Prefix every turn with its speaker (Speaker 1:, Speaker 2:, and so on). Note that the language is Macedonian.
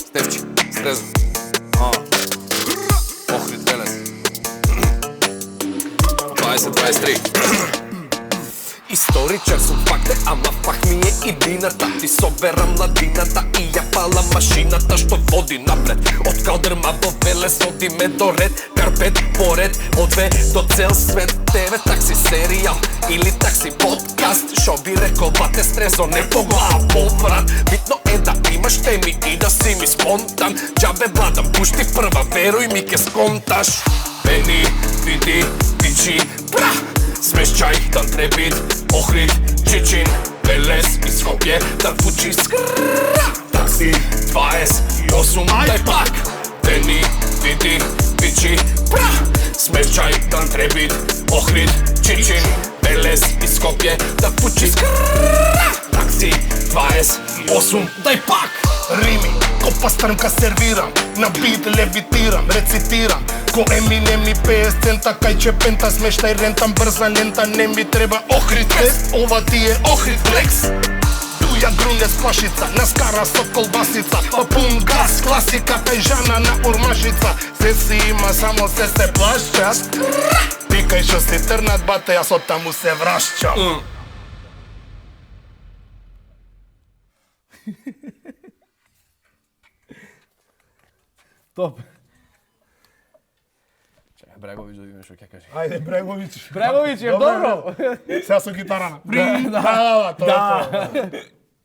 Speaker 1: Стефчик, стреза. Охрид Велес. 20-23. Историчар сум факте, ама пак ми е идината. Ти собера младината и ја пала машината што води напред. Од Калдрма до Велес одиме до ред, карпет поред, од две до цел свет. ТВ такси серијал или такси подкаст, шо би рекол бате Стрезо, не по глава поврат. Битно е да имаш теми и да си ми спонтан. Џабе владам, пушти прва, веруј ми ке сконташ. Бени, види, пичи, бра! Смешчај, Тантребит, Охрид, Чичин, Велес и Скопје, да звучи скрррра. Такси 28, дај пак. Бени, види, пичи, бра! Смешчај, Тантребит, Охрид, Чичин, Велес и Скопје, да звучи скрррра. Такси 28, дај пак.
Speaker 2: Рими, ко пастрнка сервирам, на бит левитирам, рецитирам. Ко Еминем и 50 цента, кај чепента, смештај рентам, брза лента, не ми треба Охрид тест, ова ти е Охрид флекс. Дуја груне с плашица, наскара со колбасица, па пун газ, класика, кај жана на урмашица. Се си има, само се плашчат. Ти кај шо си трнат, бате, јас од таму се врашчам.
Speaker 3: Топ.
Speaker 1: Чекај, Бреговиќ да видиме што ќе каже.
Speaker 2: Ајде, Бреговиќ.
Speaker 3: Бреговиќ е добро.
Speaker 2: Сега со гитарана.
Speaker 3: Да.
Speaker 2: Тоа е тоа.